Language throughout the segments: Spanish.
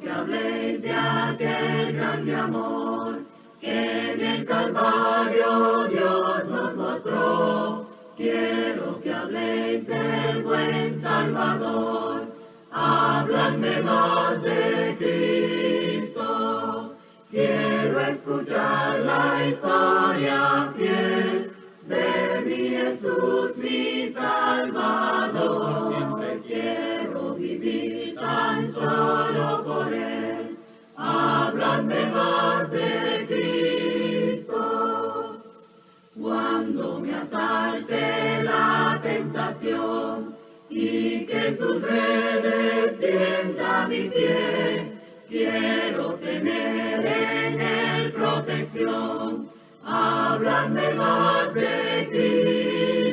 que habléis de aquel grande amor que en el Calvario Dios nos mostró. Quiero que habléis del buen Salvador, habladme más de Cristo. Quiero escuchar la historia fiel de mi Jesús, mi Salvador. Siempre quiero vivir tan solo por Él. Habladme más de Cristo. Cuando me asalte la tentación y que sus redes tienda mi pie, quiero tener en Él protección. Háblame más de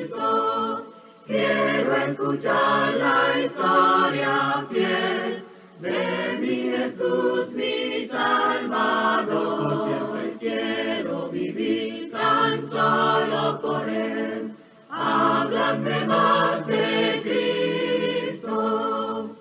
Cristo. Quiero escuchar la historia fiel de mi Jesús, mi Salvador. Siempre quiero vivir tan solo por Él. Háblame más de Cristo.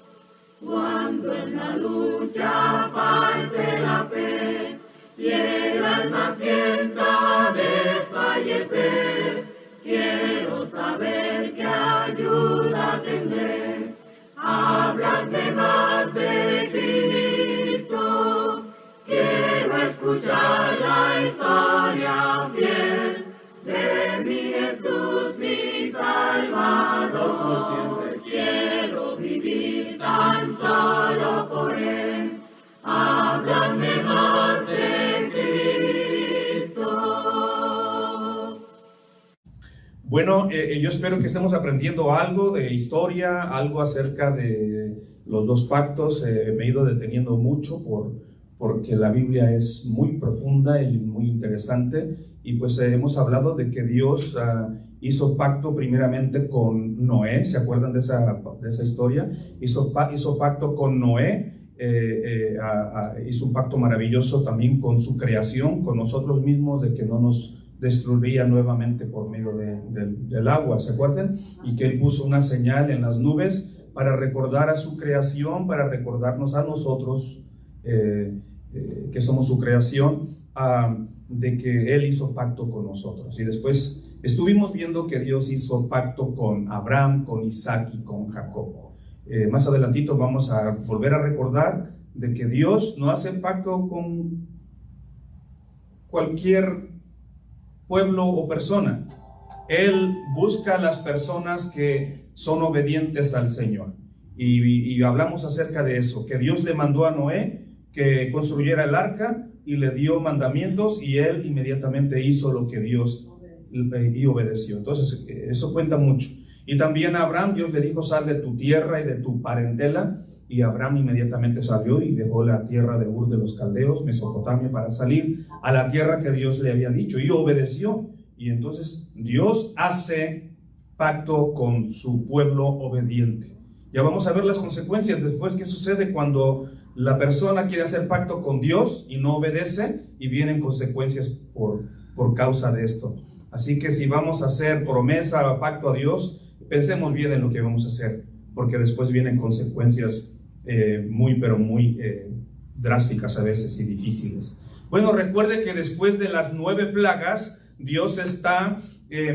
Cuando en la lucha falte la fe y el alma sienta desfallecer, quiero saber qué ayuda tendré. Háblame más de Cristo. Quiero escuchar la historia fiel de mi Jesús, mi Salvador. Siempre quiero vivir tan solo por Él. Háblame más de Cristo. Bueno, yo espero que estemos aprendiendo algo de historia, algo acerca de los dos pactos. Me he ido deteniendo mucho porque la Biblia es muy profunda y muy interesante. Y pues hemos hablado de que Dios hizo pacto primeramente con Noé. ¿Se acuerdan de esa historia? Hizo pacto con Noé. Hizo un pacto maravilloso también con su creación, con nosotros mismos, de que no nos destruiría nuevamente por medio del agua, ¿se acuerdan? Y que Él puso una señal en las nubes para recordar a su creación, para recordarnos a nosotros que somos su creación, de que Él hizo pacto con nosotros. Y después estuvimos viendo que Dios hizo pacto con Abraham, con Isaac y con Jacob. Más adelantito vamos a volver a recordar de que Dios no hace pacto con cualquier pueblo o persona. Él busca a las personas que son obedientes al Señor. Y hablamos acerca de eso, que Dios le mandó a Noé que construyera el arca y le dio mandamientos, y él inmediatamente hizo lo que Dios y obedeció. Entonces eso cuenta mucho. Y también a Abraham Dios le dijo: sal de tu tierra y de tu parentela, y Abraham inmediatamente salió y dejó la tierra de Ur de los Caldeos, Mesopotamia, para salir a la tierra que Dios le había dicho, y obedeció. Y entonces Dios hace pacto con su pueblo obediente. Ya vamos a ver las consecuencias después. ¿Qué sucede cuando la persona quiere hacer pacto con Dios y no obedece? Y vienen consecuencias por causa de esto. Así que si vamos a hacer promesa o pacto a Dios, pensemos bien en lo que vamos a hacer, porque después vienen consecuencias muy drásticas a veces y difíciles. Bueno, recuerde que después de las 9 plagas, Dios está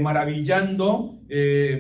maravillando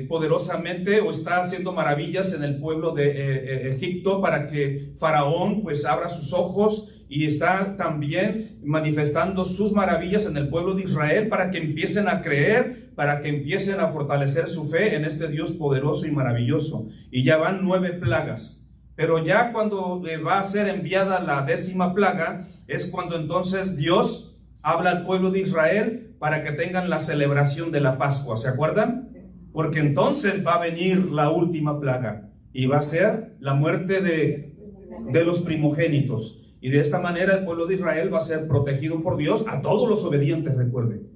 poderosamente, o está haciendo maravillas en el pueblo de Egipto, para que Faraón pues abra sus ojos, y está también manifestando sus maravillas en el pueblo de Israel, para que empiecen a creer, para que empiecen a fortalecer su fe en este Dios poderoso y maravilloso. Y ya van 9 plagas. Pero ya cuando va a ser enviada la 10ª plaga, es cuando entonces Dios habla al pueblo de Israel para que tengan la celebración de la Pascua. ¿Se acuerdan? Porque entonces va a venir la última plaga, y va a ser la muerte de los primogénitos. Y de esta manera el pueblo de Israel va a ser protegido por Dios, a todos los obedientes, recuerden.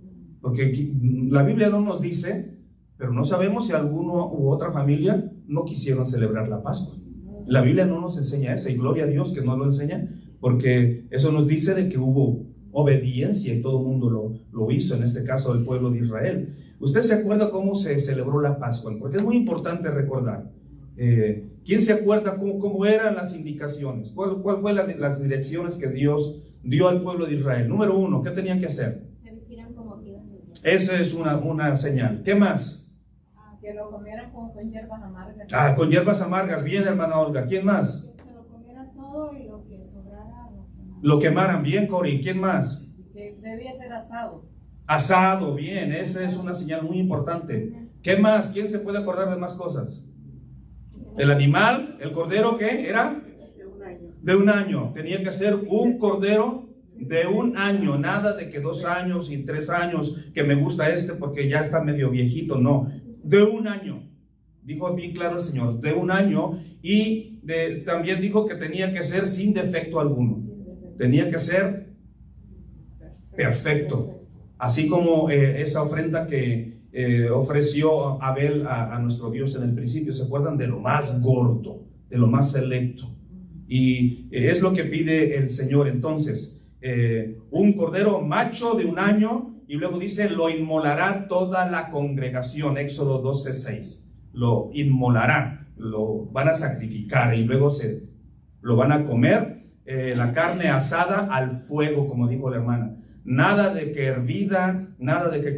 Porque la Biblia no nos dice, pero no sabemos si alguno u otra familia no quisieron celebrar la Pascua. La Biblia no nos enseña eso, y gloria a Dios que no lo enseña, porque eso nos dice de que hubo obediencia y todo el mundo lo hizo, en este caso el pueblo de Israel. ¿Usted se acuerda cómo se celebró la Pascua? Porque es muy importante recordar ¿Quién se acuerda cómo eran las indicaciones? ¿Cuál fue las direcciones que Dios dio al pueblo de Israel? Número 1, ¿qué tenían que hacer? Se vistieran como que iban de viaje. Esa es una señal. ¿Qué más? Que lo comieran con hierbas amargas. Con hierbas amargas. Bien, hermana Olga. ¿Quién más? Que se lo comieran todo y lo que sobrara Lo quemaran. Bien, Cori. ¿Quién más? Que debía ser asado. Asado. Bien, esa es una señal muy importante. ¿Qué más? ¿Quién se puede acordar de más cosas? El animal, el cordero, ¿qué era? De un año. De un año. Tenía que ser un cordero de un año. Nada de que 2 años y 3 años, que me gusta porque ya está medio viejito. No, de un año. Dijo bien claro el Señor, de un año. Y también dijo que tenía que ser sin defecto alguno. Tenía que ser perfecto. Así como esa ofrenda que ofreció Abel a nuestro Dios en el principio. ¿Se acuerdan? De lo más gordo, de lo más selecto. Y es lo que pide el Señor. Entonces, un cordero macho de un año, y luego dice, lo inmolará toda la congregación. Éxodo 12:6. Lo inmolará, lo van a sacrificar y luego lo van a comer. La carne asada al fuego, como dijo la hermana. Nada de que hervida, nada de que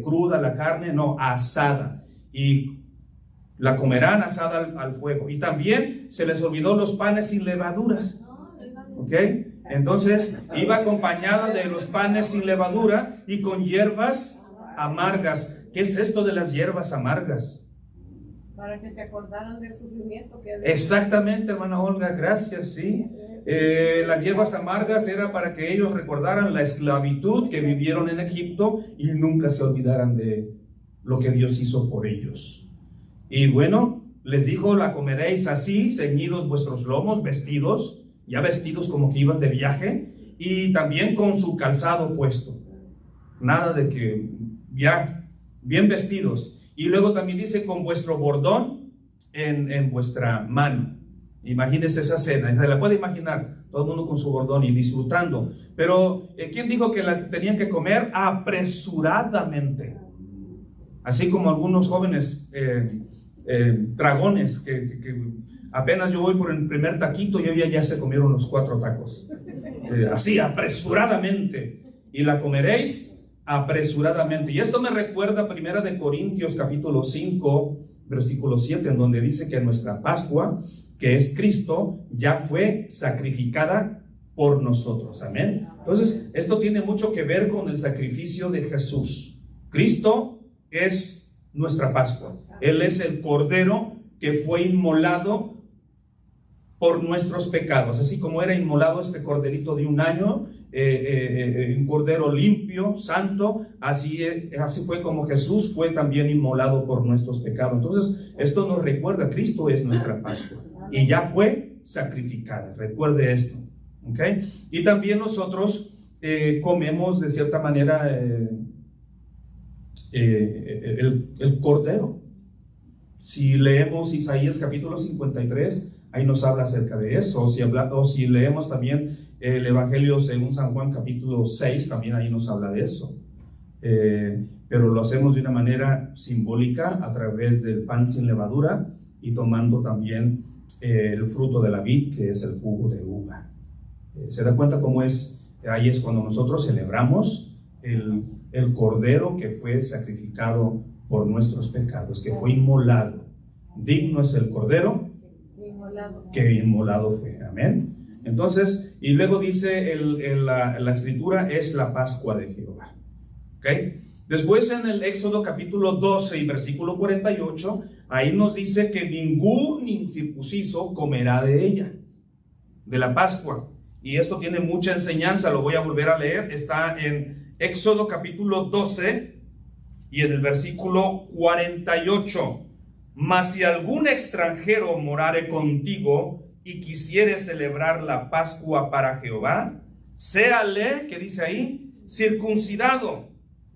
cruda la carne, no, asada. Y la comerán asada al fuego. Y también se les olvidó los panes sin levaduras. ¿Ok? Entonces iba acompañada de los panes sin levadura y con hierbas amargas. ¿Qué es esto de las hierbas amargas? Para que se acordaran del sufrimiento que Exactamente, hermana Olga, gracias, sí. Las hierbas amargas era para que ellos recordaran la esclavitud que vivieron en Egipto y nunca se olvidaran de lo que Dios hizo por ellos. Y bueno, les dijo, la comeréis así, ceñidos vuestros lomos, vestidos, ya vestidos como que iban de viaje, y también con su calzado puesto. Nada de que ya bien vestidos. Y luego también dice, con vuestro bordón en vuestra mano. Imagínense esa cena, se la puede imaginar, todo el mundo con su bordón y disfrutando. Pero, ¿quién dijo que la tenían que comer? Apresuradamente. Así como algunos jóvenes dragones, que apenas yo voy por el primer taquito y ya se comieron los 4 tacos. Así, apresuradamente. Y la comeréis apresuradamente. Y esto me recuerda a 1 Corintios capítulo 5, versículo 7, en donde dice que nuestra Pascua, que es Cristo, ya fue sacrificada por nosotros. Amén. Entonces, esto tiene mucho que ver con el sacrificio de Jesús. Cristo es nuestra Pascua. Él es el Cordero que fue inmolado por nuestros pecados, así como era inmolado este corderito de un año, un cordero limpio, santo, así fue como Jesús fue también inmolado por nuestros pecados. Entonces, esto nos recuerda, Cristo es nuestra Pascua y ya fue sacrificada. Recuerde esto, ¿ok? Y también nosotros comemos de cierta manera el cordero. Si leemos Isaías capítulo 53, ahí nos habla acerca de eso. O si leemos también el Evangelio según San Juan capítulo 6, también ahí nos habla de eso. Pero lo hacemos de una manera simbólica a través del pan sin levadura y tomando también el fruto de la vid, que es el jugo de uva. ¿Se da cuenta cómo es? Ahí es cuando nosotros celebramos el cordero que fue sacrificado por nuestros pecados, que fue inmolado. Digno es el cordero que inmolado fue. Amén. Entonces, y luego dice la escritura, es la Pascua de Jehová. ¿Ok? Después en el Éxodo capítulo 12 y versículo 48, ahí nos dice que ningún incircunciso comerá de ella, de la Pascua. Y esto tiene mucha enseñanza, lo voy a volver a leer. Está en Éxodo capítulo 12 y en el versículo 48. Mas si algún extranjero morare contigo y quisiere celebrar la Pascua para Jehová, séale, ¿qué dice ahí? Circuncidado,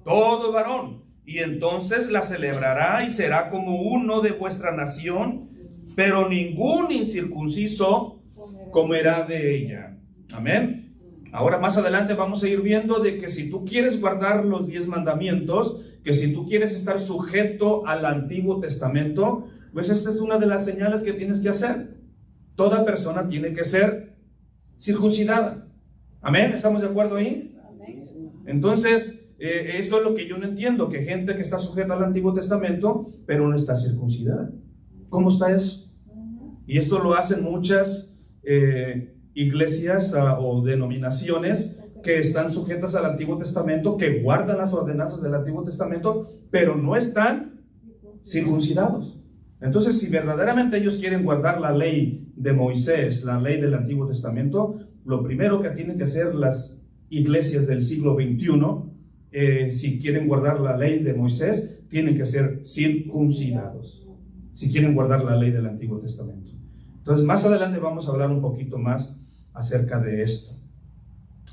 todo varón, y entonces la celebrará y será como uno de vuestra nación, pero ningún incircunciso comerá de ella. Amén. Ahora más adelante vamos a ir viendo de que si tú quieres guardar los 10 mandamientos, que si tú quieres estar sujeto al Antiguo Testamento, Pues esta es una de las señales que tienes que hacer. Toda persona tiene que ser circuncidada. Amén, ¿estamos de acuerdo ahí? Entonces, eso es lo que yo no entiendo, que gente que está sujeta al Antiguo Testamento, pero no está circuncidada. ¿Cómo está eso? Y esto lo hacen muchas iglesias o denominaciones que están sujetas al Antiguo Testamento, que guardan las ordenanzas del Antiguo Testamento, pero no están circuncidados. Entonces, si verdaderamente ellos quieren guardar la ley de Moisés, la ley del Antiguo Testamento, lo primero que tienen que hacer las iglesias del siglo XXI, si quieren guardar la ley de Moisés, tienen que ser circuncidados, si quieren guardar la ley del Antiguo Testamento. Entonces, más adelante vamos a hablar un poquito más acerca de esto.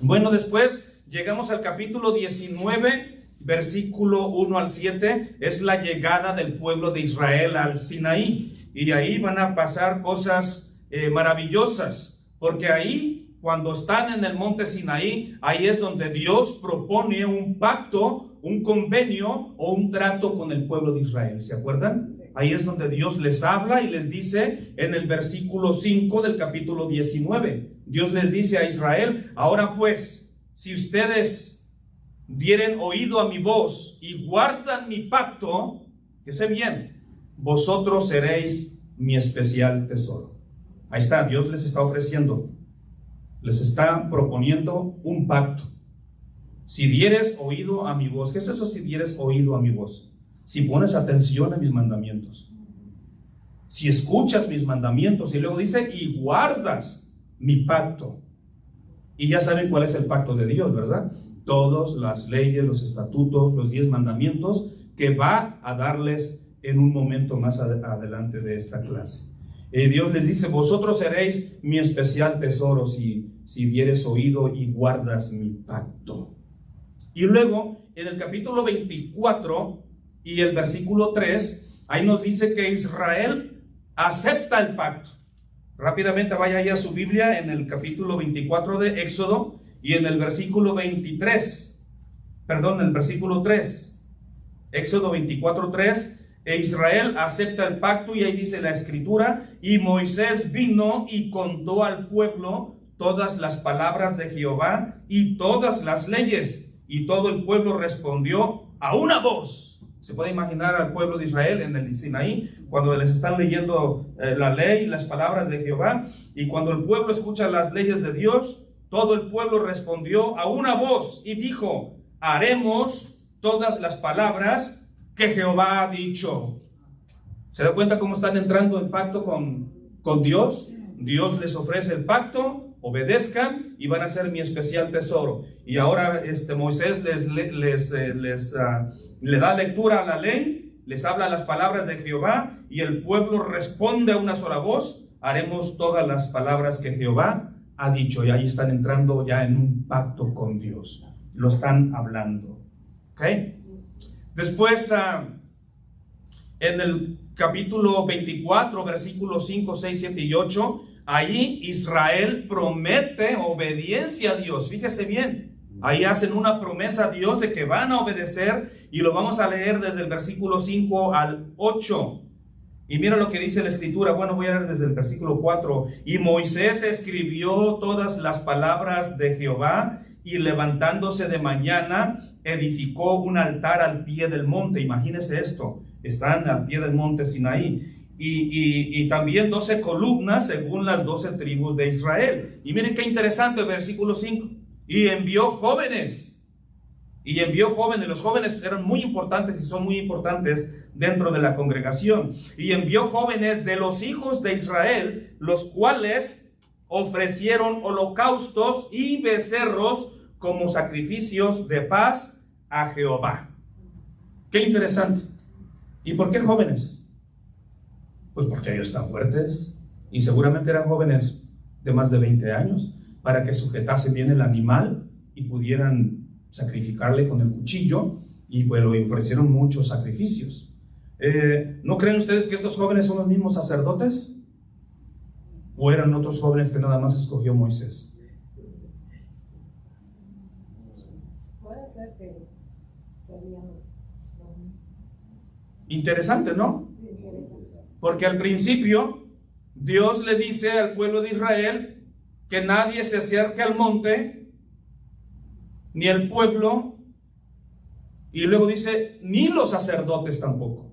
Bueno, después llegamos al capítulo 19, versículo 1 al 7, es la llegada del pueblo de Israel al Sinaí, y ahí van a pasar cosas maravillosas, porque ahí, cuando están en el monte Sinaí, ahí es donde Dios propone un pacto, un convenio o un trato con el pueblo de Israel. ¿Se acuerdan? Ahí es donde Dios les habla y les dice en el versículo 5 del capítulo 19. Dios les dice a Israel: ahora pues, si ustedes dieren oído a mi voz y guardan mi pacto, que sé bien, vosotros seréis mi especial tesoro. Ahí está, Dios les está ofreciendo, les está proponiendo un pacto. Si dieres oído a mi voz, ¿qué es eso si dieres oído a mi voz? Si pones atención a mis mandamientos, si escuchas mis mandamientos, y luego dice, y guardas mi pacto. Y ya saben cuál es el pacto de Dios, ¿verdad? Todas las leyes, los estatutos, los 10 mandamientos que va a darles en un momento más adelante de esta clase. Dios les dice, vosotros seréis mi especial tesoro si dieres oído y guardas mi pacto. Y luego, en el capítulo 24 y el versículo 3, ahí nos dice que Israel acepta el pacto. Rápidamente vaya ahí a su Biblia en el capítulo 24 de Éxodo y en el versículo 3. Éxodo 24:3. Israel acepta el pacto y ahí dice la escritura: y Moisés vino y contó al pueblo todas las palabras de Jehová y todas las leyes, y todo el pueblo respondió a una voz. Se puede imaginar al pueblo de Israel en el Sinaí, cuando les están leyendo la ley y las palabras de Jehová, y cuando el pueblo escucha las leyes de Dios, todo el pueblo respondió a una voz y dijo: haremos todas las palabras que Jehová ha dicho. ¿Se da cuenta cómo están entrando en pacto con Dios? Dios les ofrece el pacto, obedezcan y van a ser mi especial tesoro. Y ahora Moisés le da lectura a la ley, les habla las palabras de Jehová, y el pueblo responde a una sola voz: haremos todas las palabras que Jehová ha dicho. Y ahí están entrando ya en un pacto con Dios, lo están hablando. ¿Ok? Después, en el capítulo 24, versículos 5, 6, 7 y 8, ahí Israel promete obediencia a Dios. Fíjese bien, ahí hacen una promesa a Dios de que van a obedecer, y lo vamos a leer desde el versículo 5 al 8. Y mira lo que dice la escritura. Bueno, voy a leer desde el versículo 4. Y Moisés escribió todas las palabras de Jehová, y levantándose de mañana edificó un altar al pie del monte. Imagínese esto, están al pie del monte Sinaí. Y también 12 columnas según las 12 tribus de Israel. Y miren qué interesante el versículo 5. Y envió jóvenes. Los jóvenes eran muy importantes y son muy importantes dentro de la congregación. Y envió jóvenes de los hijos de Israel, los cuales ofrecieron holocaustos y becerros como sacrificios de paz a Jehová. Qué interesante. ¿Y por qué jóvenes? Pues porque ellos están fuertes, y seguramente eran jóvenes de más de 20 años, para que sujetasen bien el animal y pudieran sacrificarle con el cuchillo, y pues le ofrecieron muchos sacrificios. ¿No creen ustedes que estos jóvenes son los mismos sacerdotes? ¿O eran otros jóvenes que nada más escogió Moisés? Puede ser que serían los Interesante, ¿no? Porque al principio Dios le dice al pueblo de Israel que nadie se acerque al monte, ni el pueblo, y luego dice, ni los sacerdotes tampoco.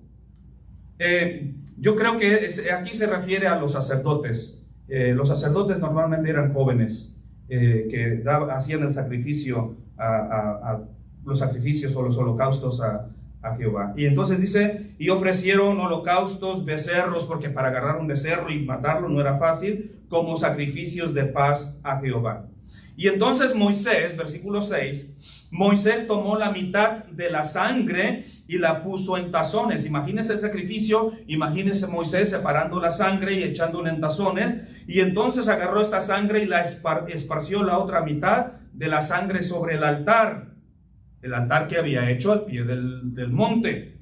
Yo creo que aquí se refiere a los sacerdotes. Los sacerdotes normalmente eran jóvenes que hacían el sacrificio, los sacrificios o los holocaustos a Jehová. Y entonces dice, y ofrecieron holocaustos, becerros, porque para agarrar un becerro y matarlo no era fácil, como sacrificios de paz a Jehová. Y entonces Moisés, versículo 6, Moisés tomó la mitad de la sangre y la puso en tazones. Imagínense el sacrificio, imagínense Moisés separando la sangre y echándola en tazones, y entonces agarró esta sangre y la esparció la otra mitad de la sangre sobre el altar que había hecho al pie del monte.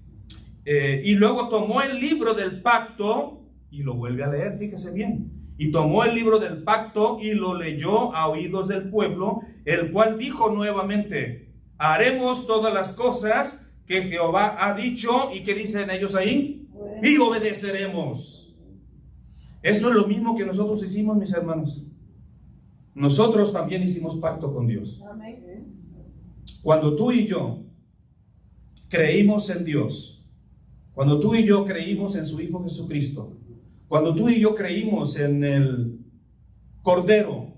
Y luego tomó el libro del pacto y lo vuelve a leer, fíjese bien. Y tomó el libro del pacto y lo leyó a oídos del pueblo, el cual dijo nuevamente, haremos todas las cosas que Jehová ha dicho. ¿Y qué dicen ellos ahí? Y obedeceremos. Eso es lo mismo que nosotros hicimos, mis hermanos. Nosotros también hicimos pacto con Dios. Cuando tú y yo creímos en Dios, cuando tú y yo creímos en su Hijo Jesucristo, cuando tú y yo creímos en el Cordero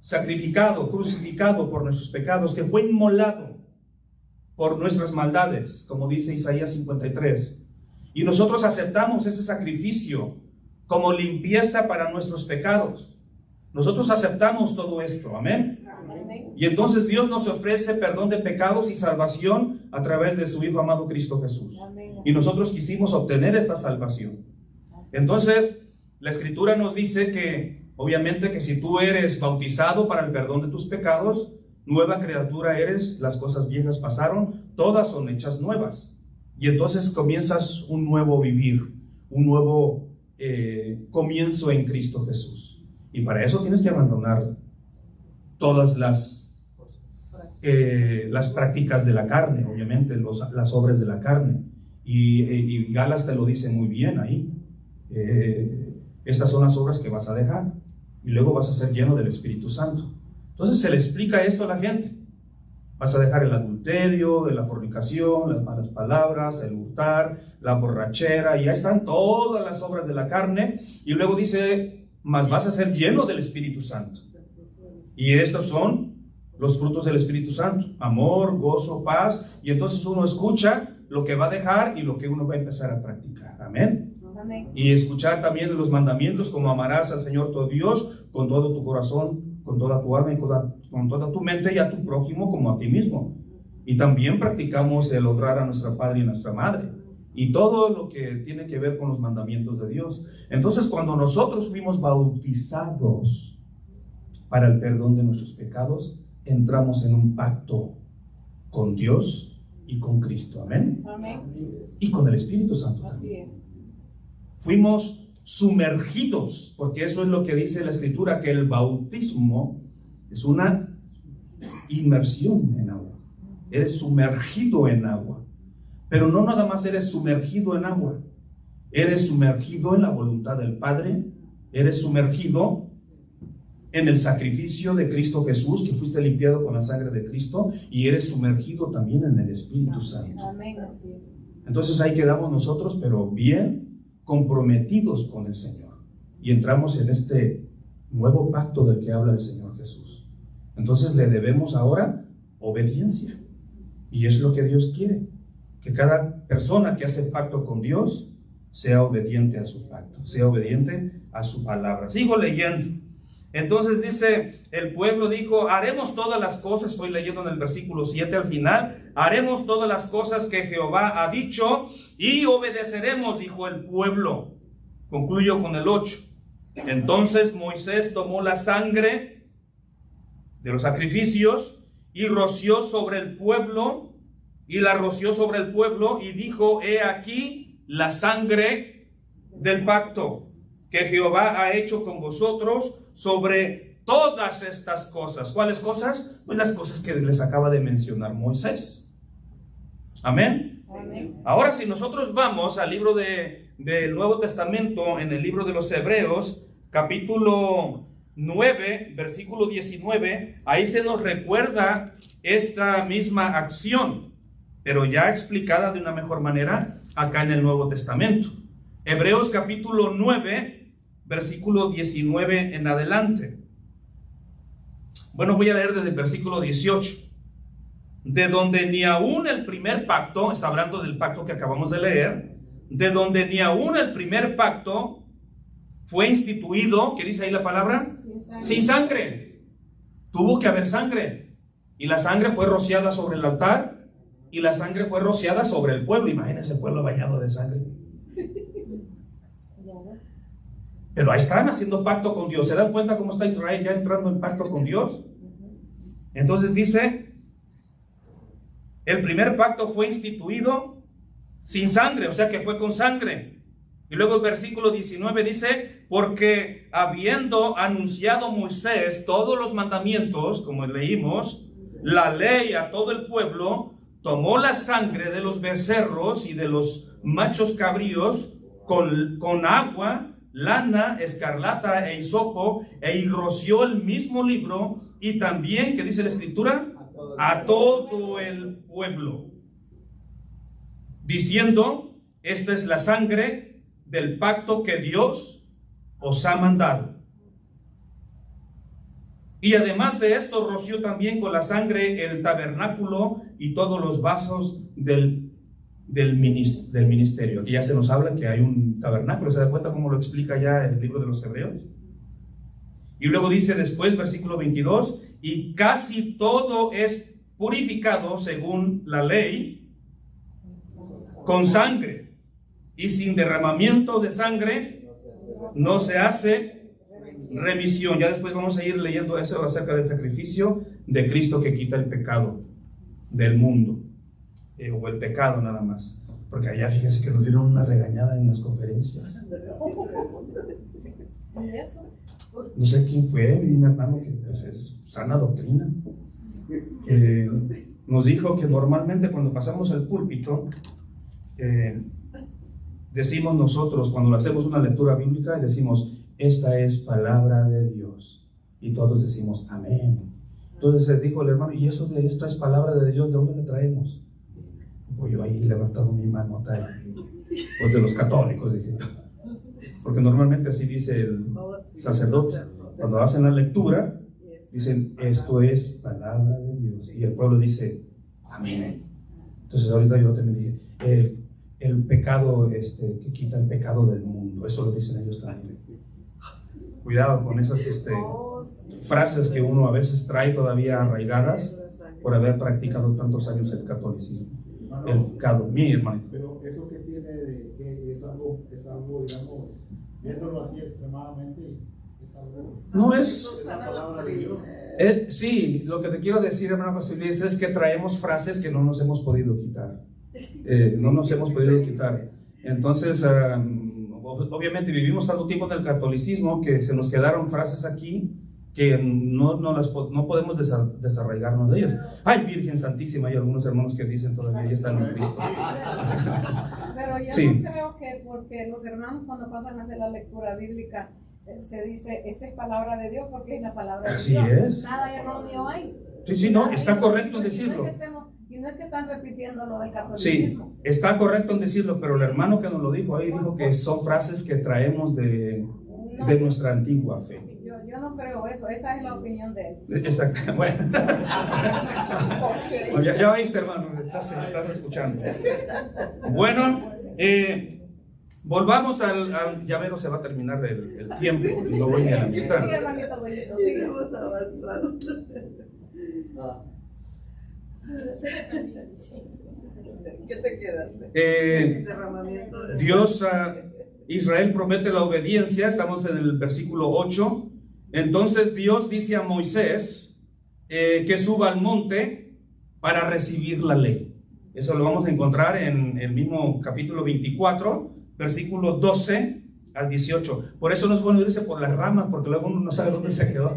sacrificado, crucificado por nuestros pecados, que fue inmolado por nuestras maldades, como dice Isaías 53, y nosotros aceptamos ese sacrificio como limpieza para nuestros pecados, nosotros aceptamos todo esto, amén. Y entonces Dios nos ofrece perdón de pecados y salvación a través de su Hijo amado Cristo Jesús. Y nosotros quisimos obtener esta salvación. Entonces, la Escritura nos dice que, obviamente, que si tú eres bautizado para el perdón de tus pecados, nueva criatura eres, las cosas viejas pasaron, todas son hechas nuevas. Y entonces comienzas un nuevo vivir, un nuevo comienzo en Cristo Jesús. Y para eso tienes que abandonar todas las prácticas de la carne, obviamente, las obras de la carne. Y Galas te lo dice muy bien ahí. Estas son las obras que vas a dejar y luego vas a ser lleno del Espíritu Santo. Entonces se le explica esto a la gente. Vas a dejar el adulterio, la fornicación, las malas palabras, el hurtar, la borrachera, y ahí están todas las obras de la carne. Y luego dice, mas vas a ser lleno del Espíritu Santo. Y estos son los frutos del Espíritu Santo: amor, gozo, paz. Y entonces uno escucha lo que va a dejar y lo que uno va a empezar a practicar. Amén. Y escuchar también los mandamientos, como amarás al Señor tu Dios con todo tu corazón, con toda tu alma y con toda tu mente, y a tu prójimo como a ti mismo. Y también practicamos el honrar a nuestro padre y nuestra madre, y todo lo que tiene que ver con los mandamientos de Dios. Entonces, cuando nosotros fuimos bautizados para el perdón de nuestros pecados, entramos en un pacto con Dios y con Cristo. Amén. Amén. Y con el Espíritu Santo Así también. es. Fuimos sumergidos, porque eso es lo que dice la Escritura, que el bautismo es una inmersión en agua. Eres sumergido en agua. Pero no nada más eres sumergido en agua, eres sumergido en la voluntad del Padre, eres sumergido en el sacrificio de Cristo Jesús, que fuiste limpiado con la sangre de Cristo, y eres sumergido también en el Espíritu Santo. Amén, así es. Entonces ahí quedamos nosotros, pero bien comprometidos con el Señor, y entramos en este nuevo pacto del que habla el Señor Jesús. Entonces le debemos ahora obediencia, y es lo que Dios quiere, que cada persona que hace pacto con Dios sea obediente a su pacto, sea obediente a su palabra. Sigo leyendo. Entonces dice, el pueblo dijo, haremos todas las cosas, estoy leyendo en el versículo 7 al final, haremos todas las cosas que Jehová ha dicho y obedeceremos, dijo el pueblo. Concluyo con el 8. Entonces Moisés tomó la sangre de los sacrificios y roció sobre el pueblo, y la roció sobre el pueblo, y dijo, he aquí la sangre del pacto que Jehová ha hecho con vosotros sobre todas estas cosas. ¿Cuáles cosas? Pues las cosas que les acaba de mencionar Moisés. Amén. Amén. Ahora, si nosotros vamos al libro del Nuevo Testamento, en el libro de los Hebreos, capítulo 9, versículo 19, ahí se nos recuerda esta misma acción, pero ya explicada de una mejor manera acá en el Nuevo Testamento. Hebreos capítulo 9, versículo 19 en adelante. Bueno, voy a leer desde el versículo 18. De donde ni aún el primer pacto, está hablando del pacto que acabamos de leer, de donde ni aún el primer pacto fue instituido, ¿qué dice ahí la palabra? Sin sangre. Tuvo que haber sangre. Y la sangre fue rociada sobre el altar y la sangre fue rociada sobre el pueblo. Imagínense el pueblo bañado de sangre. Pero ahí están haciendo pacto con Dios. ¿Se dan cuenta cómo está Israel ya entrando en pacto con Dios? Entonces dice, el primer pacto fue instituido sin sangre, o sea que fue con sangre. Y luego el versículo 19 dice, porque habiendo anunciado Moisés todos los mandamientos, como leímos, la ley a todo el pueblo, tomó la sangre de los becerros y de los machos cabríos con agua, lana, escarlata e hisopo, e roció el mismo libro, y también, ¿qué dice la escritura? A todo el pueblo, diciendo, esta es la sangre del pacto que Dios os ha mandado. Y además de esto, roció también con la sangre el tabernáculo y todos los vasos del ministerio. Aquí ya se nos habla que hay un tabernáculo. ¿Se da cuenta cómo lo explica ya el libro de los Hebreos? Y luego dice después, versículo 22, y casi todo es purificado según la ley con sangre, y sin derramamiento de sangre no se hace remisión. Ya después vamos a ir leyendo eso acerca del sacrificio de Cristo que quita el pecado del mundo, o el pecado nada más, porque allá fíjense que nos dieron una regañada en las conferencias. No sé quién fue, un hermano que pues, es sana doctrina, nos dijo que normalmente cuando pasamos al púlpito, decimos nosotros, cuando hacemos una lectura bíblica, decimos, esta es palabra de Dios, y todos decimos, amén. Entonces dijo el hermano, ¿y eso de esta es palabra de Dios, de dónde la traemos? Pues yo ahí levantando mi mano, pues de los católicos, dije yo. Porque normalmente así dice el sacerdote. Cuando hacen la lectura, dicen, esto es palabra de Dios. Y el pueblo dice, amén. Entonces ahorita yo también dije, el pecado que quita el pecado del mundo. Eso lo dicen ellos también. Cuidado con esas frases que uno a veces trae todavía arraigadas por haber practicado tantos años el catolicismo. El pecado, mi hermano. Pero eso que tiene, que es algo, digamos, viéndolo así extremadamente, es algo. No es. La palabra de Dios. Sí, lo que te quiero decir, hermano José Luis, es que traemos frases que no nos hemos podido quitar. No nos hemos podido quitar. Entonces, obviamente vivimos tanto tiempo en el catolicismo que se nos quedaron frases aquí que no podemos desarraigarnos de ellas. Ay, Virgen Santísima, hay algunos hermanos que dicen todavía, ya están en Cristo. Pero yo Sí. no creo que porque los hermanos cuando pasan a hacer la lectura bíblica se dice, esta es palabra de Dios porque es la palabra de Así Dios. es. Nada erróneo hay. Sí, no, está correcto en Y decirlo. no es que están repitiendo lo del Sí, catolicismo. está correcto en decirlo, pero el hermano que nos lo dijo ahí dijo que son frases que traemos de nuestra antigua fe. Yo no creo eso, esa es la opinión de él. Exacto, bueno. Ya oíste, hermano, estás escuchando. Bueno, volvamos al llavero, se va a terminar el tiempo y no voy ni a la mitad. Sí, hermanito Bollito, sigamos avanzando. ¿Qué te quedas? Dios, Israel promete la obediencia, estamos en el versículo 8. Entonces Dios dice a Moisés que suba al monte para recibir la ley. Eso lo vamos a encontrar en el mismo capítulo 24, versículos 12 al 18. Por eso no es bueno irse por las ramas, porque luego uno no sabe dónde se quedó.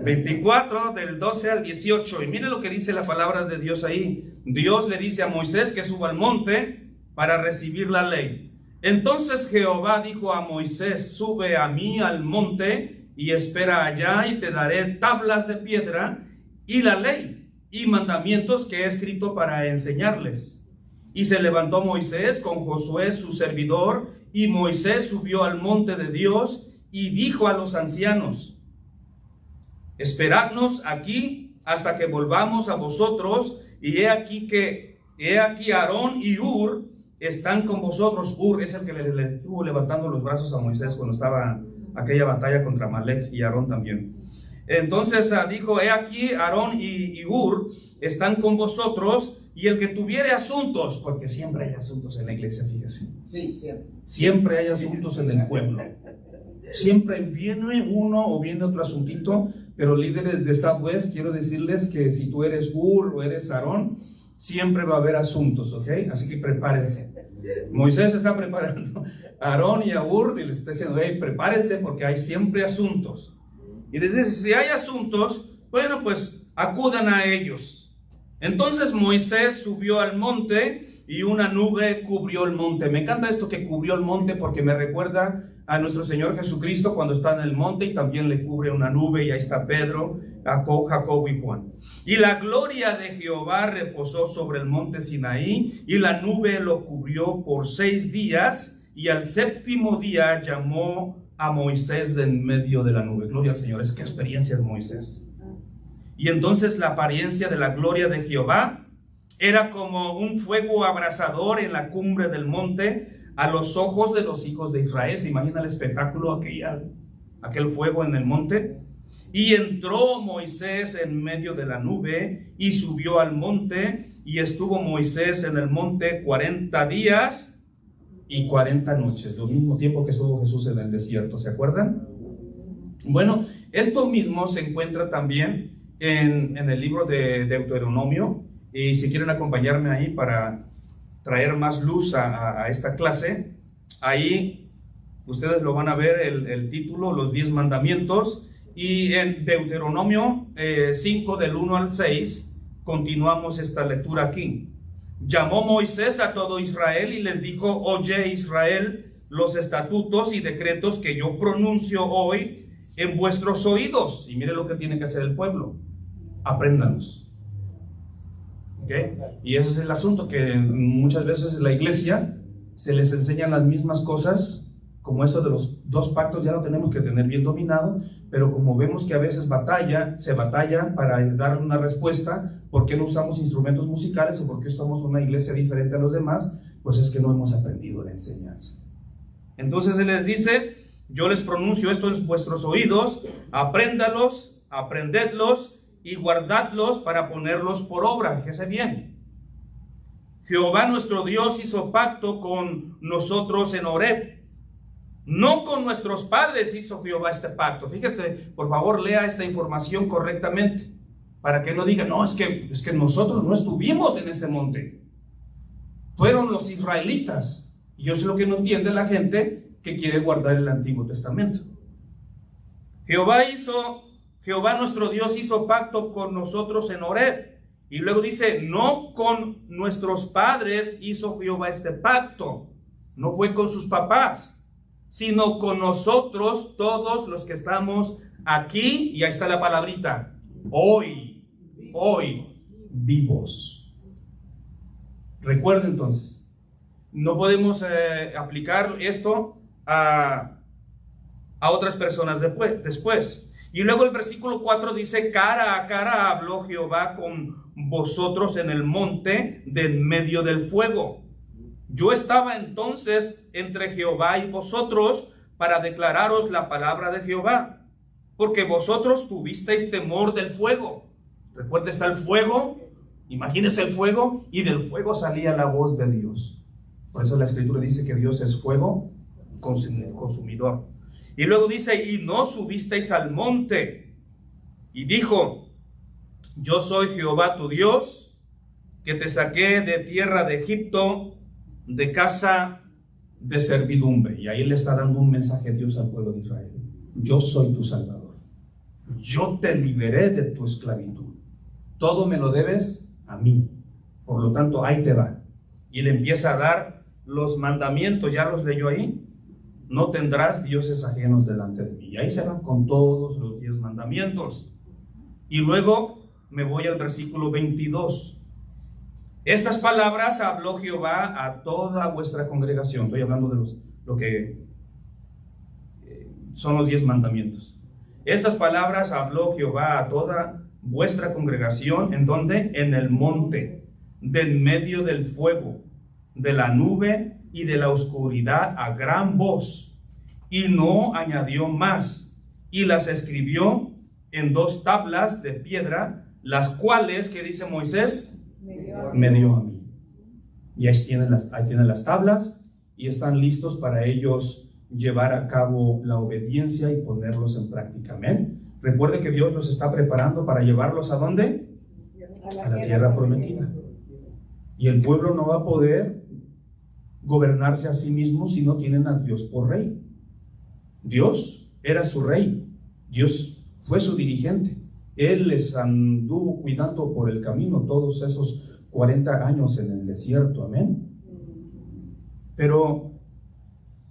24 del 12 al 18. Y mire lo que dice la palabra de Dios ahí. Dios le dice a Moisés que suba al monte para recibir la ley. Entonces Jehová dijo a Moisés: sube a mí al monte y espera allá, y te daré tablas de piedra y la ley y mandamientos que he escrito para enseñarles. Y se levantó Moisés con Josué su servidor, y Moisés subió al monte de Dios y dijo a los ancianos: esperadnos aquí hasta que volvamos a vosotros, y he aquí Aarón y Hur están con vosotros. Hur es el que le estuvo levantando los brazos a Moisés cuando estaba aquella batalla contra Amalek, y Aarón también. Entonces dijo: he aquí Aarón y Hur están con vosotros, y el que tuviere asuntos, porque siempre hay asuntos en la iglesia, fíjese. Sí, siempre. Siempre hay asuntos en el pueblo. Siempre viene uno o viene otro asuntito, pero líderes de Southwest, quiero decirles que si tú eres Hur o eres Aarón, siempre va a haber asuntos, ¿ok? Así que prepárense. Moisés está preparando a Aarón y a Hur y les está diciendo: hey, prepárense porque hay siempre asuntos. Y les dice: si hay asuntos, bueno, pues acudan a ellos. Entonces Moisés subió al monte y una nube cubrió el monte. Me encanta esto que cubrió el monte, porque me recuerda a nuestro Señor Jesucristo cuando está en el monte y también le cubre una nube, y ahí está Pedro, Jacob y Juan. Y la gloria de Jehová reposó sobre el monte Sinaí, y la nube lo cubrió por 6 días, y al 7º día llamó a Moisés de en medio de la nube. Gloria al Señor. Es que experiencia de Moisés. Y entonces la apariencia de la gloria de Jehová era como un fuego abrasador en la cumbre del monte a los ojos de los hijos de Israel. ¿Se imagina el espectáculo, aquel fuego en el monte? Y entró Moisés en medio de la nube y subió al monte, y estuvo Moisés en el monte 40 días y 40 noches, lo mismo tiempo que estuvo Jesús en el desierto. ¿Se acuerdan? Bueno, esto mismo se encuentra también en el libro de Deuteronomio, y si quieren acompañarme ahí para traer más luz a esta clase, ahí ustedes lo van a ver, el título, los 10 mandamientos, y en Deuteronomio 5 del 1 al 6 continuamos esta lectura aquí. Llamó Moisés a todo Israel y les dijo: oye Israel, los estatutos y decretos que yo pronuncio hoy en vuestros oídos. Y mire lo que tiene que hacer el pueblo: apréndalos. ¿Okay? Y ese es el asunto, que muchas veces en la iglesia se les enseñan las mismas cosas, como eso de los 2 pactos, ya lo tenemos que tener bien dominado, pero como vemos que a veces se batalla para darle una respuesta, ¿por qué no usamos instrumentos musicales o por qué estamos en una iglesia diferente a los demás? Pues es que no hemos aprendido la enseñanza. Entonces Él les dice: yo les pronuncio esto en vuestros oídos, apréndalos, aprendedlos y guardadlos para ponerlos por obra. Fíjese bien. Jehová nuestro Dios hizo pacto con nosotros en Horeb. No con nuestros padres hizo Jehová este pacto. Fíjese, por favor, lea esta información correctamente, para que no diga: no, es que nosotros no estuvimos en ese monte. Fueron los israelitas. Y yo sé lo que no entiende la gente que quiere guardar el Antiguo Testamento. Jehová nuestro Dios hizo pacto con nosotros en Horeb. Y luego dice: no con nuestros padres hizo Jehová este pacto. No fue con sus papás, sino con nosotros, todos los que estamos aquí. Y ahí está la palabrita: hoy vivos. Recuerden entonces, no podemos aplicar esto a otras personas después. Y luego el versículo 4 dice: cara a cara habló Jehová con vosotros en el monte de en medio del fuego. Yo estaba entonces entre Jehová y vosotros para declararos la palabra de Jehová, porque vosotros tuvisteis temor del fuego. Recuerda, está el fuego, imagínese el fuego, y del fuego salía la voz de Dios. Por eso la Escritura dice que Dios es fuego consumidor. Y luego dice: y no subisteis al monte. Y dijo: yo soy Jehová tu Dios, que te saqué de tierra de Egipto, de casa de servidumbre. Y ahí le está dando un mensaje a Dios al pueblo de Israel: yo soy tu Salvador. yo te liberé de tu esclavitud. Todo me lo debes a mí. Por lo tanto, ahí te va. Y le empieza a dar los mandamientos, ya los leyó ahí. No tendrás dioses ajenos delante de mí. Y ahí se van con todos los 10 mandamientos. Y luego me voy al versículo 22. Estas palabras habló Jehová a toda vuestra congregación. Estoy hablando de lo que son los 10 mandamientos. Estas palabras habló Jehová a toda vuestra congregación. ¿En dónde? En el monte, del medio del fuego, de la nube y de la oscuridad a gran voz. Y no añadió más. Y las escribió en 2 tablas de piedra, las cuales, ¿qué dice Moisés? Me dio a mí. Y ahí tienen las tablas y están listos para ellos llevar a cabo la obediencia y ponerlos en práctica. Amén. Recuerde que Dios los está preparando para llevarlos ¿a dónde? A la tierra prometida. Y el pueblo no va a poder gobernarse a sí mismo si no tienen a Dios por rey. Dios era su rey. Dios fue su dirigente. Él les anduvo cuidando por el camino todos esos 40 años en el desierto. Amén. Pero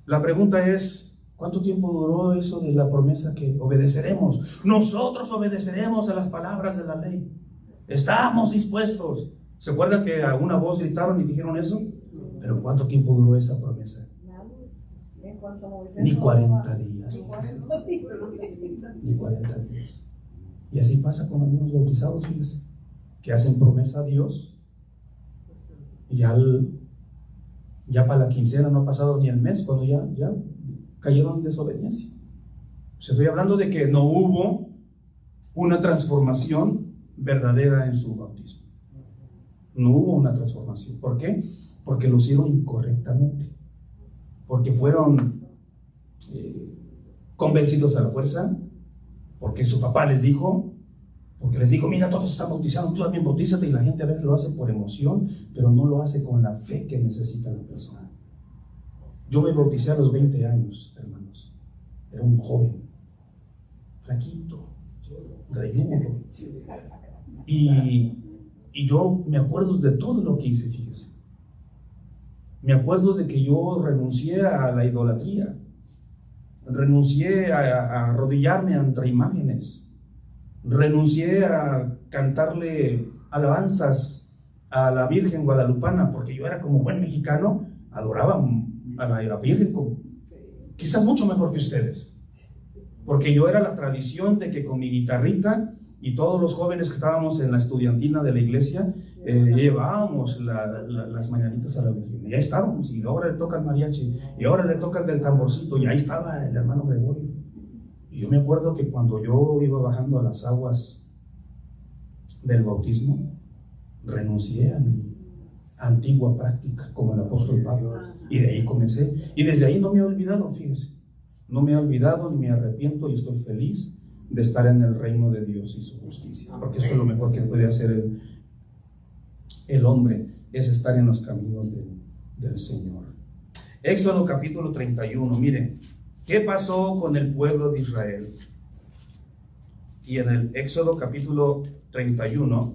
la pregunta es, ¿cuánto tiempo duró eso de la promesa que obedeceremos? Nosotros obedeceremos a las palabras de la ley. Estamos dispuestos. ¿Se acuerdan que a una voz gritaron y dijeron eso? Pero ¿cuánto tiempo duró esa promesa? Ni 40 días. Ni 40 días. Y así pasa con algunos bautizados, fíjese, que hacen promesa a Dios y ya para la quincena no ha pasado ni el mes cuando ya cayeron en desobediencia. Estoy hablando de que no hubo una transformación verdadera en su bautismo. No hubo una transformación. ¿Por qué? Porque lo hicieron incorrectamente. Porque fueron convencidos a la fuerza. Porque su papá les dijo. Porque les dijo, mira, todos están bautizados, tú también bautízate. Y la gente a veces lo hace por emoción, pero no lo hace con la fe que necesita la persona. Yo me bauticé a los 20 años, hermanos. Era un joven, flaquito, greñudo. Y yo me acuerdo de todo lo que hice, fíjese. Me acuerdo de que yo renuncié a la idolatría. Renuncié a arrodillarme ante imágenes. Renuncié a cantarle alabanzas a la Virgen Guadalupana, porque yo era como buen mexicano, adoraba a la Virgen, quizás mucho mejor que ustedes, porque yo era la tradición de que con mi guitarrita y todos los jóvenes que estábamos en la estudiantina de la iglesia llevábamos las mañanitas a la Virgen, y ahí estábamos, y ahora le toca el mariachi, y ahora le toca el del tamborcito, y ahí estaba el hermano Gregorio. Y yo me acuerdo que cuando yo iba bajando a las aguas del bautismo, renuncié a mi antigua práctica como el apóstol Pablo, y de ahí comencé, y desde ahí no me he olvidado, fíjese, no me he olvidado ni me arrepiento, y estoy feliz de estar en el reino de Dios y su justicia, porque esto es lo mejor que puede hacer el hombre, es estar en los caminos del Señor. Éxodo capítulo 31, miren, ¿qué pasó con el pueblo de Israel? Y en el Éxodo capítulo 31,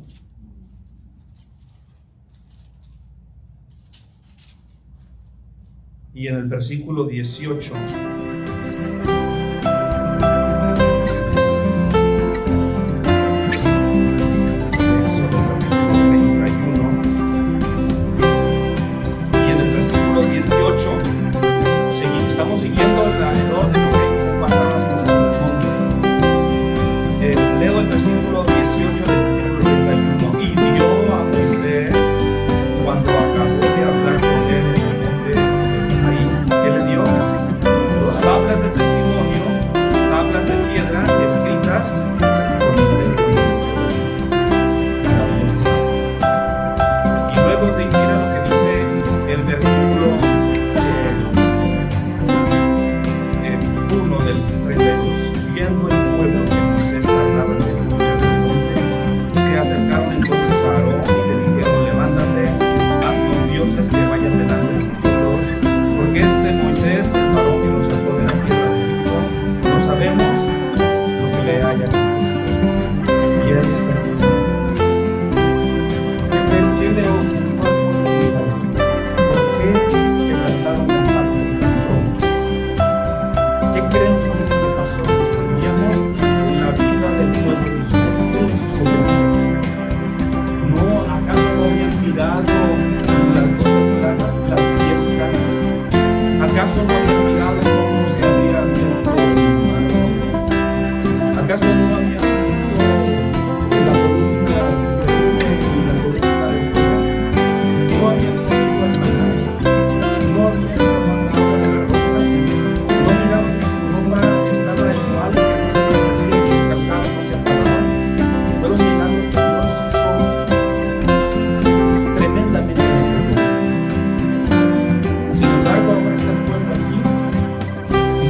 y en el versículo 18, estamos siguiendo el orden de pasaron las cosas en el mundo. Leo el versículo 18 del capítulo 31. Y dio a Moisés, cuando acabó de hablar con él en el monte de Sinaí, ¿qué le dio? 2 tablas de testimonio, tablas de piedra escritas con el dedo de Dios. Y luego mira lo que dice el versículo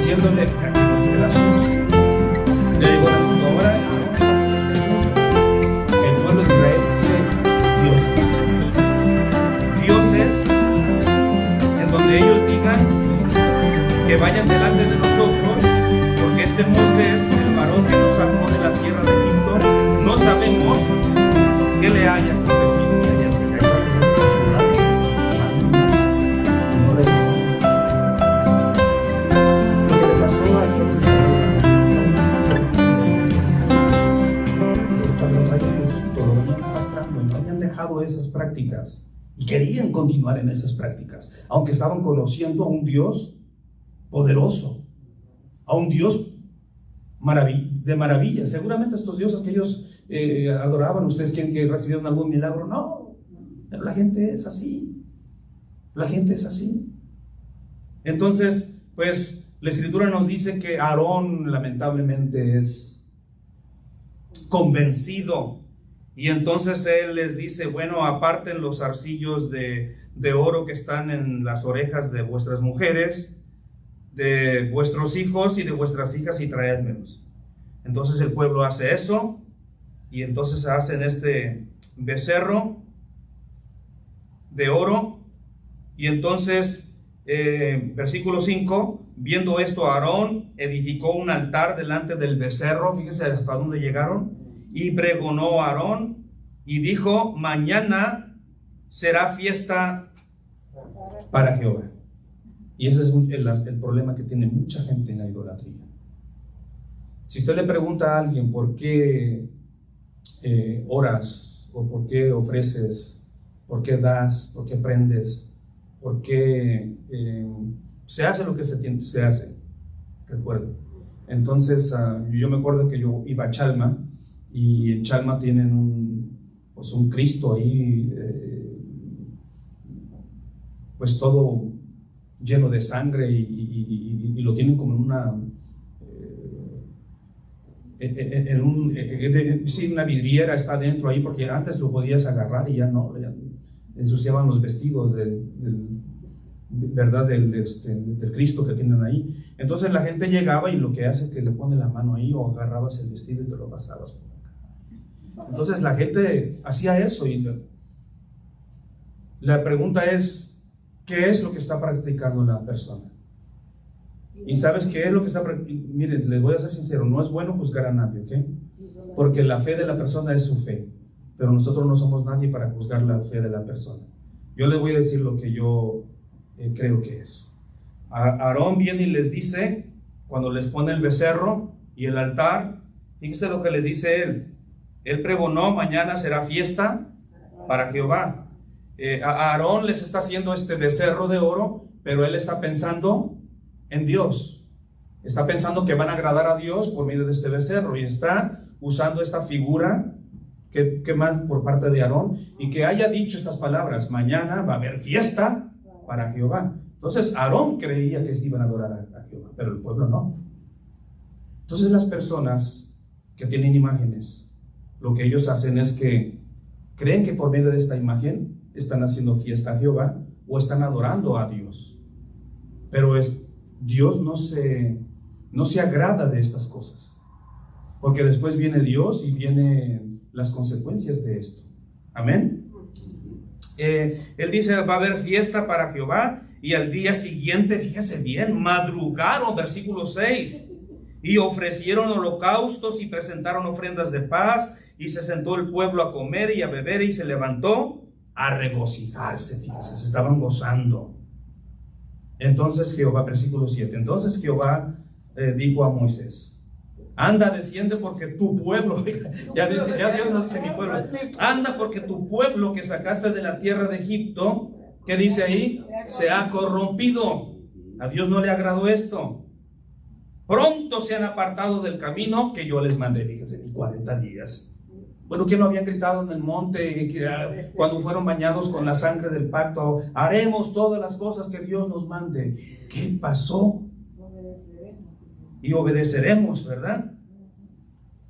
diciéndole el asunto. Ya llegó el asunto. Ahora, el pueblo de Israel quiere dioses en donde ellos digan que vayan delante de nosotros, porque este Moisés, el varón que nos sacó de la tierra de Egipto, no sabemos qué le haya acontecido. Esas prácticas y querían continuar en esas prácticas, aunque estaban conociendo a un Dios poderoso, a un Dios de maravillas. Seguramente estos dioses que ellos adoraban, ustedes creen que recibieron algún milagro. No, pero la gente es así, la gente es así. Entonces, pues la Escritura nos dice que Aarón lamentablemente es convencido. Y entonces él les dice, bueno, aparten los zarcillos de oro que están en las orejas de vuestras mujeres, de vuestros hijos y de vuestras hijas, y traédmelos. Entonces el pueblo hace eso, y entonces hacen este becerro de oro. Y entonces, versículo 5, viendo esto, Aarón edificó un altar delante del becerro. Fíjense hasta dónde llegaron. Y pregonó a Aarón y dijo, mañana será fiesta para Jehová. Y ese es el problema que tiene mucha gente en la idolatría. Si usted le pregunta a alguien por qué oras, o por qué ofreces, por qué das, por qué prendes, por qué se hace lo que se hace, recuerdo. Entonces yo me acuerdo que yo iba a Chalma, y en Chalma tienen un Cristo ahí, pues todo lleno de sangre, y lo tienen como una vidriera está dentro ahí, porque antes lo podías agarrar y ya no, ya ensuciaban los vestidos ¿verdad? Del Cristo que tienen ahí. Entonces la gente llegaba y lo que hace es que le pone la mano ahí, o agarrabas el vestido y te lo pasabas por acá. Entonces la gente hacía eso, y la pregunta es, ¿qué es lo que está practicando la persona? Y sabes qué es lo que está practicando. Miren, les voy a ser sincero, no es bueno juzgar a nadie, ¿ok? Porque la fe de la persona es su fe, pero nosotros no somos nadie para juzgar la fe de la persona. Yo les voy a decir lo que yo creo que es. Aarón viene y les dice, cuando les pone el becerro y el altar, fíjense lo que les dice él. Él pregonó, mañana será fiesta para Jehová. A Aarón les está haciendo este becerro de oro, pero él está pensando en Dios. Está pensando que van a agradar a Dios por medio de este becerro, y está usando esta figura que más por parte de Aarón, y que haya dicho estas palabras, mañana va a haber fiesta para Jehová. Entonces Aarón creía que iban a adorar a Jehová, pero el pueblo no. Entonces las personas que tienen imágenes, lo que ellos hacen es que creen que por medio de esta imagen están haciendo fiesta a Jehová, o están adorando a Dios. Pero Dios no se agrada de estas cosas, porque después viene Dios y vienen las consecuencias de esto. Amén. Él dice, va a haber fiesta para Jehová, y al día siguiente, fíjese bien, madrugaron, versículo 6, y ofrecieron holocaustos y presentaron ofrendas de paz, y se sentó el pueblo a comer y a beber, y se levantó a regocijarse. Fíjese, se estaban gozando. Entonces Jehová, versículo 7, entonces Jehová dijo a Moisés, anda, desciende, porque tu pueblo, ya Dios no dice mi pueblo, anda, porque tu pueblo que sacaste de la tierra de Egipto, ¿qué dice ahí? Se ha corrompido. A Dios no le agradó esto. Pronto se han apartado del camino que yo les mandé. Fíjense, ni 40 días. Bueno, ¿quién lo había gritado en el monte cuando fueron bañados con la sangre del pacto? Haremos todas las cosas que Dios nos mande. ¿Qué pasó? Y obedeceremos, ¿verdad?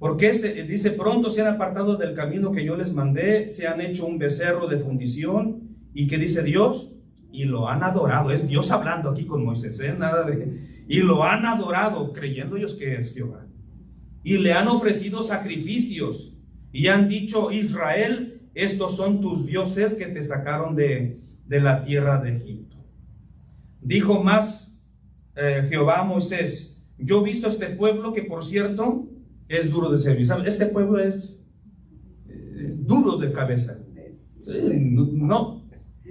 Porque dice, pronto se han apartado del camino que yo les mandé, se han hecho un becerro de fundición. ¿Y qué dice Dios? Y lo han adorado. Es Dios hablando aquí con Moisés, ¿eh? Nada de... y lo han adorado, creyendo ellos que es Jehová. Y le han ofrecido sacrificios y han dicho: Israel, estos son tus dioses que te sacaron de la tierra de Egipto. Dijo más Jehová a Moisés: yo he visto este pueblo que, por cierto, es duro de servir. ¿Sabe? Este pueblo es duro de cabeza. No.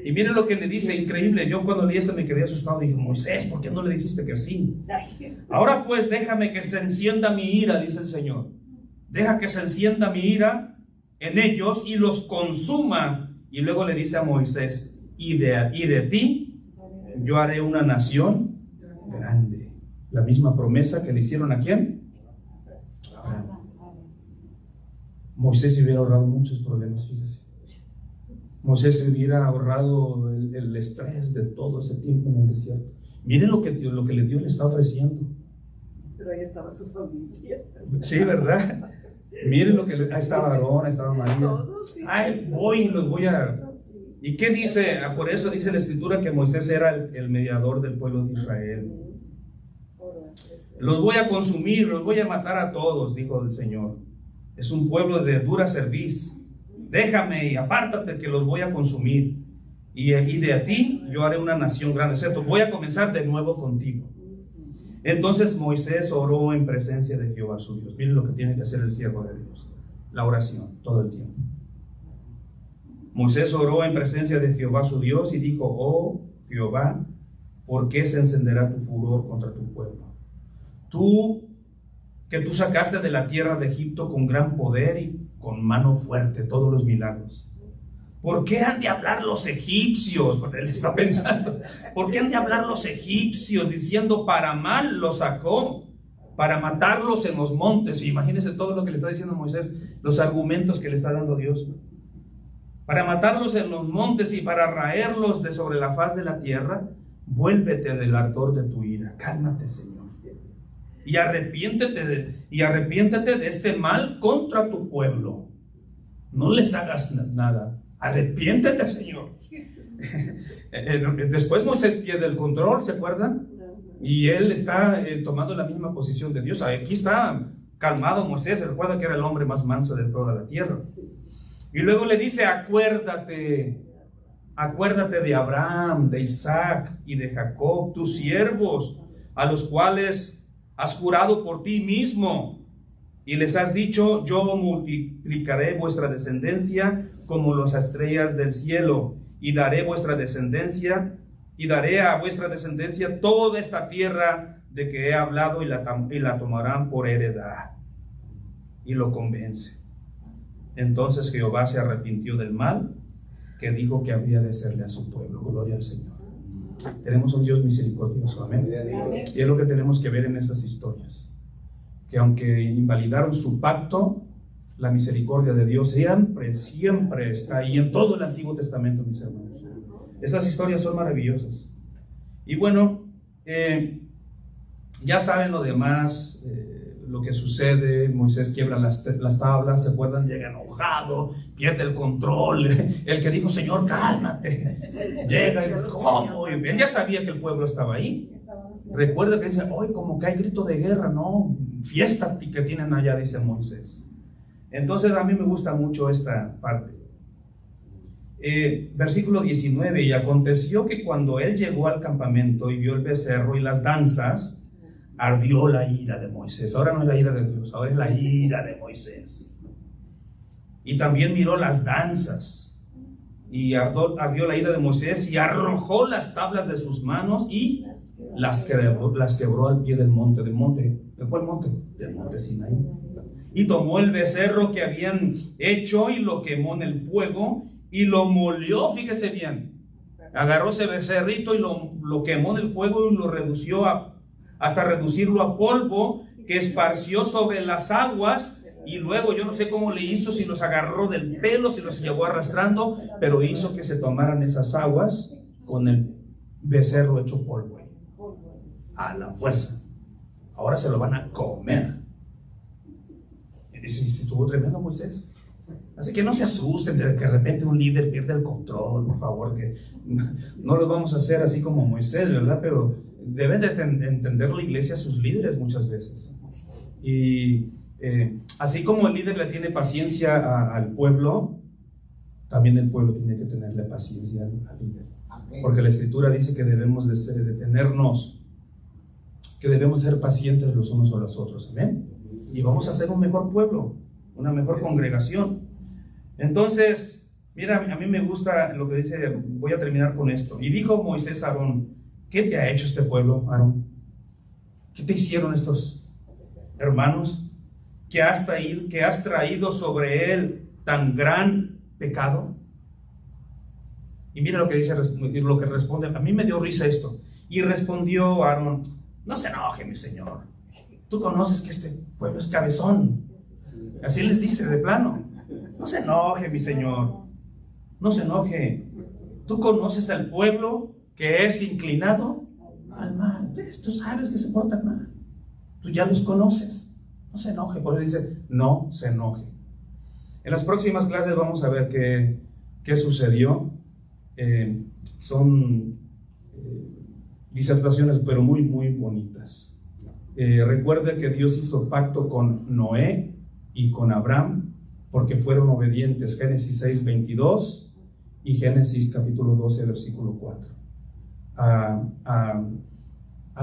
Y miren lo que le dice, increíble. Yo cuando leí esto me quedé asustado. Dije: Moisés, ¿por qué no le dijiste que sí? Ahora pues déjame que se encienda mi ira, dice el Señor. Deja que se encienda mi ira en ellos y los consuma. Y luego le dice a Moisés: y de ti yo haré una nación grande. La misma promesa que le hicieron ¿a quién? Abraham. Moisés se hubiera ahorrado muchos problemas, fíjese. Moisés se hubiera ahorrado el estrés de todo ese tiempo en el desierto. Miren lo que Dios le está ofreciendo. Pero ahí estaba su familia. Sí, ¿verdad? Miren lo que ahí estaba Aarón, ahí estaba María. Todos, sí. Ay, los voy a... ¿Y qué dice? Por eso dice la Escritura que Moisés era el mediador del pueblo de Israel. Los voy a consumir, los voy a matar a todos, dijo el Señor. Es un pueblo de dura cerviz. Déjame y apártate que los voy a consumir. Y de ti yo haré una nación grande. O sea, voy a comenzar de nuevo contigo. Entonces Moisés oró en presencia de Jehová su Dios. Miren lo que tiene que hacer el siervo de Dios: la oración todo el tiempo. Moisés oró en presencia de Jehová su Dios y dijo: oh Jehová, ¿por qué se encenderá tu furor contra tu pueblo? Tú sacaste de la tierra de Egipto con gran poder y con mano fuerte todos los milagros. ¿Por qué han de hablar los egipcios? Porque él está pensando, ¿por qué han de hablar los egipcios diciendo para mal los sacó, para matarlos en los montes? Y imagínense todo lo que le está diciendo Moisés, los argumentos que le está dando Dios. Para matarlos en los montes y para raerlos de sobre la faz de la tierra. Vuélvete del ardor de tu ira. Cálmate, Señor. Y arrepiéntete de este mal contra tu pueblo. No les hagas nada. Arrepiéntete, Señor. Después Moisés pierde el control, ¿se acuerdan? Y él está tomando la misma posición de Dios. Aquí está calmado Moisés. Recuerda que era el hombre más manso de toda la tierra. Y luego le dice: acuérdate de Abraham, de Isaac y de Jacob, tus siervos, a los cuales has jurado por ti mismo, y les has dicho: yo multiplicaré vuestra descendencia como las estrellas del cielo, y daré a vuestra descendencia toda esta tierra de que he hablado, y la tomarán por heredad. Y lo convence. Entonces Jehová se arrepintió del mal que dijo que habría de hacerle a su pueblo. Gloria al Señor. Tenemos un Dios misericordioso, amén. Y es lo que tenemos que ver en estas historias, que aunque invalidaron su pacto, la misericordia de Dios siempre está ahí en todo el Antiguo Testamento, mis hermanos. Estas historias son maravillosas. Y bueno, ya saben lo demás, lo que sucede. Moisés quiebra las tablas, ¿se acuerdan? Llega enojado, pierde el control. El que dijo: Señor, cálmate, llega y ¿cómo? Él ya sabía que el pueblo estaba ahí. Recuerda que dice: hoy como que hay grito de guerra, no, fiesta que tienen allá, dice Moisés. Entonces a mí me gusta mucho esta parte. Versículo 19: y aconteció que cuando él llegó al campamento y vio el becerro y las danzas, ardió la ira de Moisés. Ahora no es la ira de Dios, ahora es la ira de Moisés. Y también miró las danzas, y ardió la ira de Moisés, y arrojó las tablas de sus manos y las quebró al pie del monte. ¿De cuál monte? Del monte Sinaí. Y tomó el becerro que habían hecho y lo quemó en el fuego y lo molió. Fíjese bien, agarró ese becerrito y lo quemó en el fuego y lo redució hasta reducirlo a polvo, que esparció sobre las aguas. Y luego yo no sé cómo le hizo, si los agarró del pelo, si los llevó arrastrando, pero hizo que se tomaran esas aguas con el becerro hecho polvo ahí, a la fuerza. Ahora se lo van a comer. Y estuvo tremendo Moisés. Así que no se asusten de que de repente un líder pierde el control, por favor, que no lo vamos a hacer así como Moisés, ¿verdad? Pero debe de entender la iglesia a sus líderes muchas veces. Y así como el líder le tiene paciencia al pueblo, también el pueblo tiene que tenerle paciencia al líder. Porque la Escritura dice que debemos de detenernos, que debemos ser pacientes los unos con los otros. Amén. Y vamos a ser un mejor pueblo, una mejor congregación. Entonces, mira, a mí me gusta lo que dice, voy a terminar con esto. Y dijo Moisés a Aarón: ¿qué te ha hecho este pueblo, Aarón? ¿Qué te hicieron estos hermanos? ¿Que has traído sobre él tan gran pecado? Y mira lo que dice, lo que responde. A mí me dio risa esto. Y respondió Aarón: no se enoje, mi señor. Tú conoces que este pueblo es cabezón. Así les dice de plano. No se enoje, mi señor. No se enoje. Tú conoces al pueblo que es inclinado al mal. Tú sabes que se portan mal. Tú ya los conoces. No se enoje. Por eso dice, no se enoje. En las próximas clases vamos a ver qué sucedió. Son disertaciones, pero muy, muy bonitas. Recuerde que Dios hizo pacto con Noé y con Abraham porque fueron obedientes. Génesis 6:22 y Génesis capítulo 12 versículo 4. A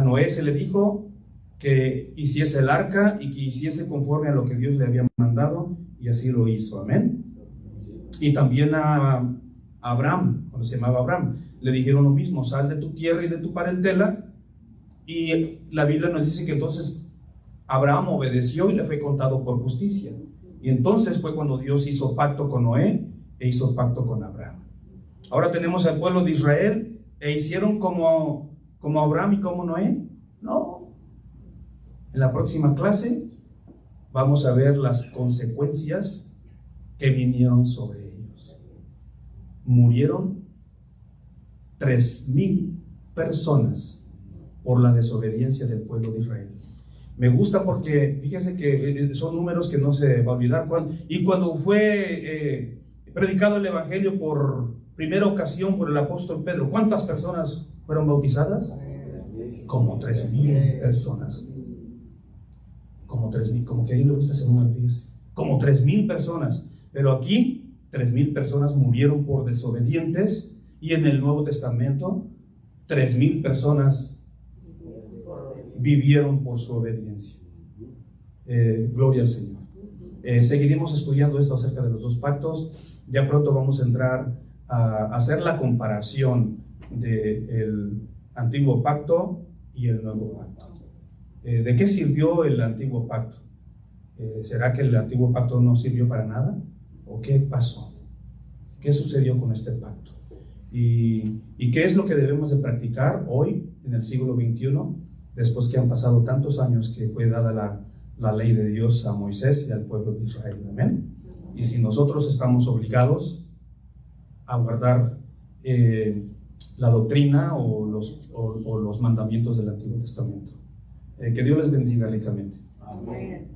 Noé se le dijo que hiciese el arca y que hiciese conforme a lo que Dios le había mandado, y así lo hizo. Amén. Y también a Abraham, cuando se llamaba Abraham, le dijeron lo mismo: sal de tu tierra y de tu parentela. Y la Biblia nos dice que entonces Abraham obedeció y le fue contado por justicia. Y entonces fue cuando Dios hizo pacto con Noé e hizo pacto con Abraham. Ahora tenemos al pueblo de Israel, e hicieron como Abraham y como Noé. No. En la próxima clase vamos a ver las consecuencias que vinieron sobre ellos. Murieron 3,000 personas por la desobediencia del pueblo de Israel. Me gusta porque fíjense que son números que no se va a olvidar. Cuando fue predicado el evangelio por primera ocasión por el apóstol Pedro, ¿cuántas personas fueron bautizadas? Como 3,000 personas. Como 3,000, como que a Dios le gusta ese número, fíjense. Como 3,000 personas. Pero aquí 3,000 personas murieron por desobedientes, y en el Nuevo Testamento 3,000 personas vivieron por su obediencia. Gloria al Señor. Seguiremos estudiando esto acerca de los dos pactos. Ya pronto vamos a entrar a hacer la comparación del antiguo pacto y el nuevo pacto. ¿De qué sirvió el antiguo pacto? ¿Será que el antiguo pacto no sirvió para nada? ¿O qué pasó? ¿Qué sucedió con este pacto? ¿Y qué es lo que debemos de practicar hoy en el siglo XXI? Después que han pasado tantos años que fue dada la ley de Dios a Moisés y al pueblo de Israel. Amén. Y si nosotros estamos obligados a guardar la doctrina o los mandamientos del Antiguo Testamento. Que Dios les bendiga ricamente. Amén.